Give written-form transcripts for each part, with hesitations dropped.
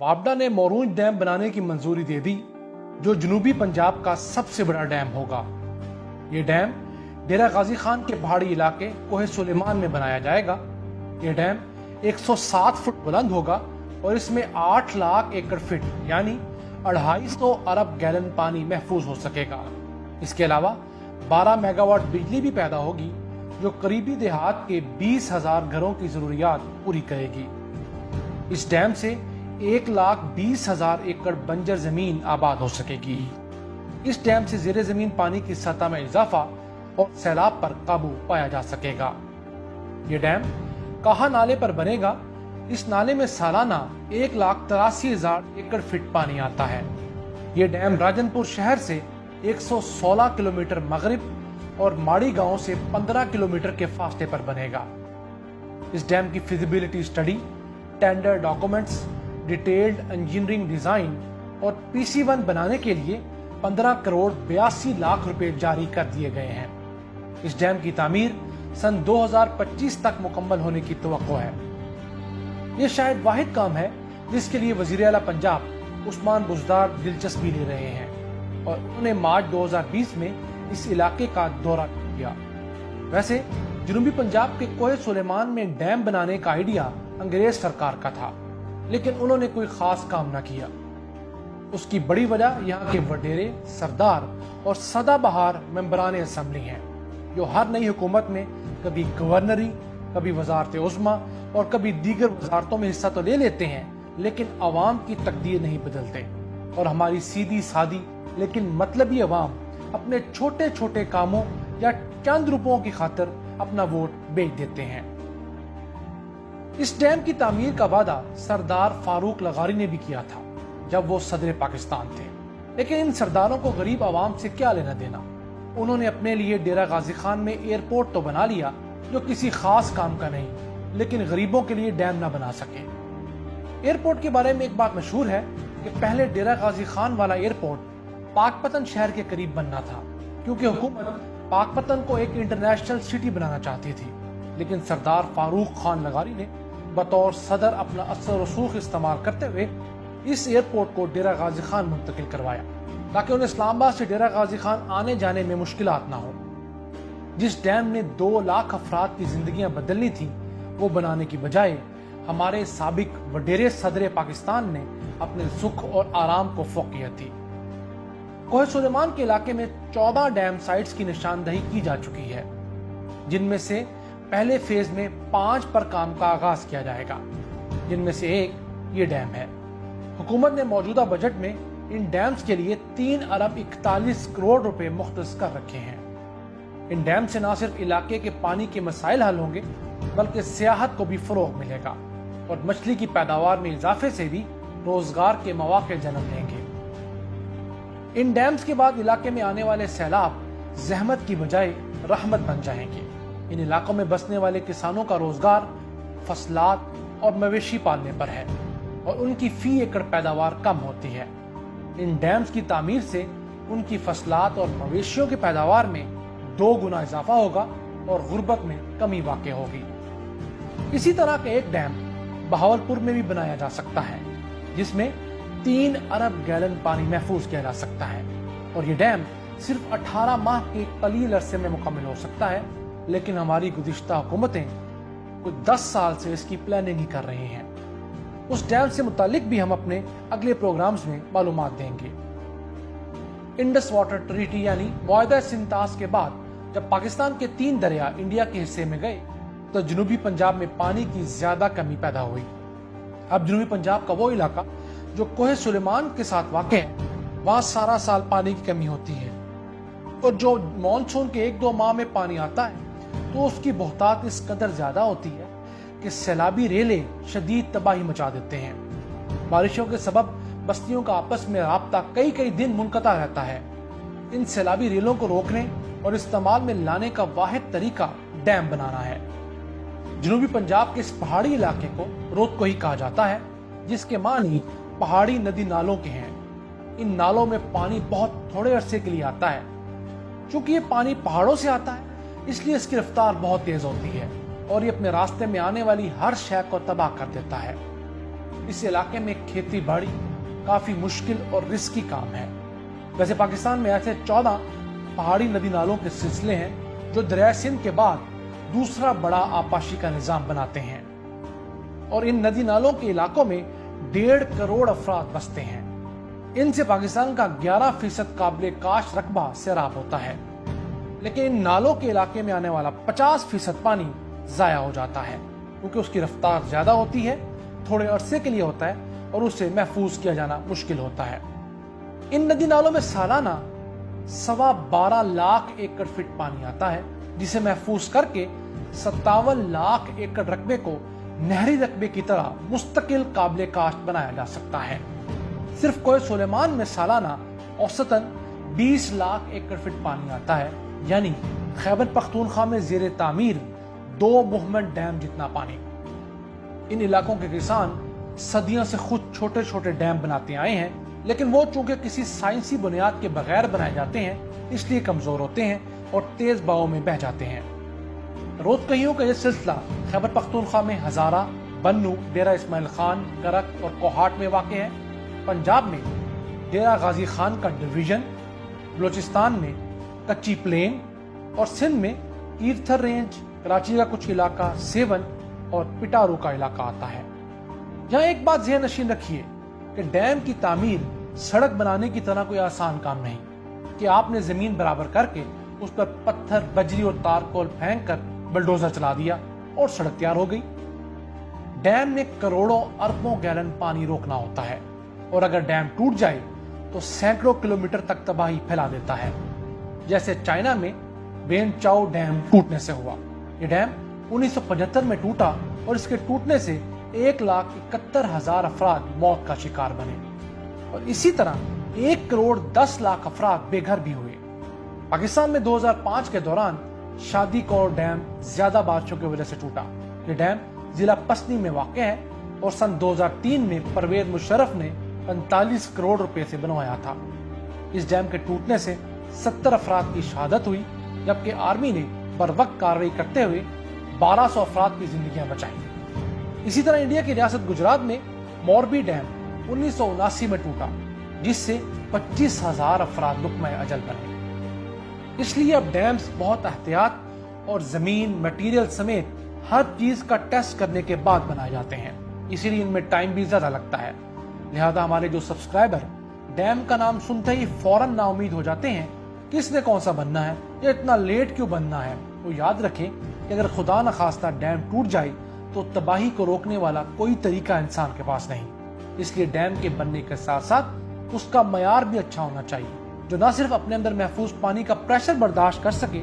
वापडा ने मोरूंज डैम बनाने की मंजूरी दे दी, जो जनूबी पंजाब का सबसे बड़ा डैम होगा। ये डैम डेरा गाजी खान के पहाड़ी इलाके कोहे सुलेमान में बनाया जाएगा। ये डैम 107 फुट बुलंद होगा और इसमें 8 लाख एकड़ फीट यानी 250 अरब गैलन पानी महफूज हो सकेगा। इसके अलावा 12 मेगावाट बिजली भी पैदा होगी, जो करीबी देहात के 20,000 घरों की जरूरियात पूरी करेगी। इस डैम से 1,20,000 एकड़ बंजर जमीन आबाद हो सकेगी। इस डैम से ज़ेरे जमीन पानी की सतह में इजाफा और सैलाब पर काबू पाया जा सकेगा। ये डैम काहा नाले पर बनेगा। इस नाले में सालाना 1,83,000 एकड़ फीट पानी आता है। ये डैम राजनपुर शहर से 116 किलोमीटर मगरिब और माड़ी गांव से 15 किलोमीटर के फासले पर बनेगा। इस डैम की feasibility study, tender documents, detailed engineering design और PC1 बनाने के लिए 15 करोड़ 82 लाख रुपए जारी कर दिए गए हैं। इस डैम की तामीर सन 2025 तक मुकम्मल होने की तवक्को है। ये शायद वाहिद काम है जिसके लिए वजीर आला पंजाब उस्मान बुज़दार दिलचस्पी ले रहे हैं और उन्होंने मार्च 2020 में इस इलाके का दौरा किया। वैसे जनूबी पंजाब के कोहे सुलेमान में डैम बनाने का आइडिया अंग्रेज सरकार का था, लेकिन उन्होंने कोई खास काम न किया। उसकी बड़ी वजह यहाँ के वडेरे, सरदार और सदाबहार मेंबरान असम्बली हैं, जो हर नई हुकूमत में कभी गवर्नरी, कभी वजारत उज़्मा और कभी दीगर वजारतों में हिस्सा तो ले लेते हैं, लेकिन अवाम की तकदीर नहीं बदलते और हमारी सीधी सादी लेकिन मतलबी अवाम अपने छोटे छोटे कामों या चंद रुपयों की खातिर अपना वोट बेच देते हैं। इस डैम की तामीर का वादा सरदार फारूक लगारी ने भी किया था जब वो सदर पाकिस्तान थे, लेकिन इन सरदारों को गरीब आवाम से क्या लेना देना। उन्होंने अपने लिए डेरा गाजी खान में एयरपोर्ट तो बना लिया, जो किसी खास काम का नहीं, लेकिन गरीबों के लिए डैम न बना सके। एयरपोर्ट के बारे में एक बात मशहूर है कि पहले डेरा गाजी खान वाला एयरपोर्ट पाकपतन शहर के करीब बनना था, क्योंकि हुकूमत पाकपतन को एक इंटरनेशनल सिटी बनाना चाहती थी। लेकिन सरदार फारूक खान लगारी ने बतौर सदर अपना असर रसूख इस्तेमाल करते हुए इस एयरपोर्ट को डेरा गाजी खान मुंतकिल करवाया, ताकि उन्हें इस्लामाबाद से डेरा गाजी खान आने जाने में मुश्किलात ना हो। जिस डैम ने 2 लाख अफराद की जिंदगियां बदलनी थी, वो बनाने की बजाय हमारे साबिक वडेरे सदर पाकिस्तान ने अपने सुख और आराम को फोकियत दी। कोहे सुलेमान के इलाके में 14 डैम साइट्स की निशानदही की जा चुकी है, जिनमें से पहले फेज में 5 पर काम का आगाज किया जाएगा, जिनमें से एक ये डैम है। हुकूमत ने मौजूदा बजट में इन डैम्स के लिए 3 अरब 41 करोड़ रुपए मुख्तस कर रखे हैं। इन डैम से न सिर्फ इलाके के पानी के मसाइल हल होंगे, बल्कि सियाहत को भी फरोग मिलेगा और मछली की पैदावार में इजाफे से भी रोजगार के मौके जन्म लेंगे। इन डैम्स के बाद इलाके में आने वाले सैलाब जहमत की बजाय रहमत बन जाएंगे। इन इलाकों में बसने वाले किसानों का रोजगार फसलात और मवेशी पालने पर है और उनकी फी एकड़ पैदावार कम होती है। इन डैम्स की तामीर से उनकी फसलात और मवेशियों की पैदावार में 2 गुना इजाफा होगा और गुर्बत में कमी वाक़ होगी। इसी तरह का एक डैम बहावलपुर में भी बनाया जा सकता है, जिसमें 3 अरब गैलन पानी महफूज किया जा सकता है और ये डैम सिर्फ 18 माह के कलील अरसे में मुकम्मल हो सकता है। लेकिन हमारी गुज़िश्ता हुकूमतें कुछ 10 साल से इसकी प्लानिंग ही कर रही हैं। उस डैम से मुतालिक भी हम अपने अगले प्रोग्राम्स में मालूमात देंगे। इंडस वाटर ट्रीटी यानी मुआहदा सिंतास के बाद जब पाकिस्तान के 3 दरिया इंडिया के हिस्से में गए, तो जनूबी पंजाब में पानी की ज्यादा कमी पैदा हुई। अब जनूबी पंजाब का वो इलाका जो कोहे सुलेमान के साथ वाक़ है, वहाँ सारा साल पानी की कमी होती है और जो मानसून के 1-2 माह में पानी आता है, तो उसकी बहुतात इस कदर ज्यादा होती है कि सैलाबी रेले शदीद तबाही मचा देते हैं। बारिशों के सबब बस्तियों का आपस में राब्ता कई दिन मुनक़ता रहता है। इन सैलाबी रेलों को रोकने और इस्तेमाल में लाने का वाहिद तरीका डैम बनाना है। जनूबी पंजाब के इस पहाड़ी इलाके को रोतकोही कहा जाता है, जिसके मानी पहाड़ी नदी नालों के हैं। इन नालों में पानी बहुत थोड़े अरसे के लिए आता है। चूंकि ये पानी पहाड़ों से आता है, इसलिए इसकी रफ्तार बहुत तेज होती है और ये अपने रास्ते में आने वाली हर शय को तबाह कर देता है। اس علاقے میں کھیتی باڑی کافی مشکل اور رسکی کام ہے۔ ویسے پاکستان میں ایسے 14 پہاڑی ندی نالوں کے سلسلے ہیں جو دریائے سندھ کے بعد دوسرا بڑا آبپاشی کا نظام بناتے ہیں، اور ان ندی نالوں کے علاقوں میں 1.5 کروڑ افراد بستے ہیں۔ ان سے پاکستان کا 11% قابل کاشت رقبہ سیراب ہوتا ہے، لیکن ان نالوں کے علاقے میں آنے والا 50% پانی ضائع ہو جاتا ہے، کیونکہ اس کی رفتار زیادہ ہوتی ہے، تھوڑے عرصے کے لیے ہوتا ہے اور اسے محفوظ کیا جانا مشکل ہوتا ہے۔ ان ندی نالوں میں سالانہ 12.25 لاکھ ایکڑ فٹ پانی آتا ہے، جسے محفوظ کر کے 57 لاکھ ایکڑ رقبے کو نہری رقبے کی طرح مستقل قابل کاشت بنایا جا سکتا ہے۔ صرف کوہ سلیمان میں سالانہ اوسطاً 20 لاکھ ایکڑ فٹ پانی آتا ہے، یعنی خیبر پختونخوا میں زیر تعمیر 2 مہمت ڈیم جتنا پانی۔ ان علاقوں کے کسان صدیوں سے خود چھوٹے چھوٹے ڈیم بناتے آئے ہیں، لیکن وہ چونکہ کسی سائنسی بنیاد کے بغیر بنائے جاتے ہیں، اس لیے کمزور ہوتے ہیں اور تیز بہاؤ میں بہہ جاتے ہیں۔ رودکہیوں کا یہ سلسلہ خیبر پختونخوا میں ہزارہ، بنو، ڈیرہ اسماعیل خان، کرک اور کوہاٹ میں واقع ہے۔ پنجاب میں ڈیرہ غازی خان کا ڈویژن، بلوچستان میں کچی پلین اور سندھ میں کیرتھر رینج، کراچی کا کچھ علاقہ، سیون اور پٹارو کا علاقہ آتا ہے۔ یہاں ایک بات ذہن نشین رکھیے کہ ڈیم کی تعمیر سڑک بنانے کی طرح کوئی آسان کام نہیں کہ آپ نے زمین برابر کر کے اس پر پتھر، بجری اور تارکول پھینک کر بلڈوزر چلا دیا اور سڑک تیار ہو گئی۔ ڈیم میں کروڑوں اربوں گیلن پانی روکنا ہوتا ہے، اور اگر ڈیم ٹوٹ جائے تو سینکڑوں کلومیٹر تک تباہی پھیلا دیتا ہے، جیسے چائنا میں بین چاؤ ڈیم ٹوٹنے سے ہوا۔ یہ ڈیم 1975 میں ٹوٹا اور اس کے ٹوٹنے سے 1,71,000 افراد موت کا شکار بنے، اور اسی طرح 1,10,00,000 افراد بے گھر بھی ہوئے۔ پاکستان میں 2005 کے دوران شادی کور ڈیم زیادہ بارشوں کی وجہ سے ٹوٹا۔ یہ ڈیم ضلع پسنی میں واقع ہے اور سن 2003 میں پرویز مشرف نے 45 کروڑ روپے سے بنوایا تھا۔ اس ڈیم کے ٹوٹنے سے 70 افراد کی شہادت ہوئی، جبکہ آرمی نے بروقت کارروائی کرتے ہوئے 1200 افراد کی زندگیاں بچائیں۔ اسی طرح انڈیا کی ریاست گجرات میں موربی ڈیم 1979 میں ٹوٹا، جس سے 25,000 افراد لقمہ اجل بنے۔ اس لیے اب ڈیمز بہت احتیاط اور زمین، مٹیریل سمیت ہر چیز کا ٹیسٹ کرنے کے بعد بنائے جاتے ہیں، اسی لیے ان میں ٹائم بھی زیادہ لگتا ہے۔ لہذا ہمارے جو سبسکرائبر ڈیم کا نام سنتے ہی فوراً نا امید ہو جاتے ہیں کہ اس نے کون سا بننا ہے یا اتنا لیٹ کیوں بننا ہے، وہ یاد رکھیں کہ اگر خدا نخواستہ ڈیم ٹوٹ جائے تو تباہی کو روکنے والا کوئی طریقہ انسان کے پاس نہیں۔ اس لیے ڈیم کے بننے کے ساتھ ساتھ اس کا معیار بھی اچھا ہونا چاہیے، جو نہ صرف اپنے اندر محفوظ پانی کا پریشر برداشت کر سکے،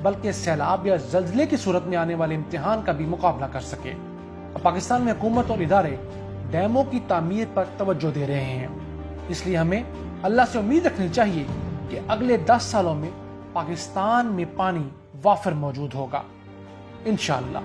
بلکہ سیلاب یا زلزلے کی صورت میں آنے والے امتحان کا بھی مقابلہ کر سکے۔ اب پاکستان میں حکومت اور ادارے ڈیموں کی تعمیر پر توجہ دے رہے ہیں، اس لیے ہمیں اللہ سے امید رکھنی چاہیے کہ اگلے 10 سالوں میں پاکستان میں پانی وافر موجود ہوگا، انشاءاللہ۔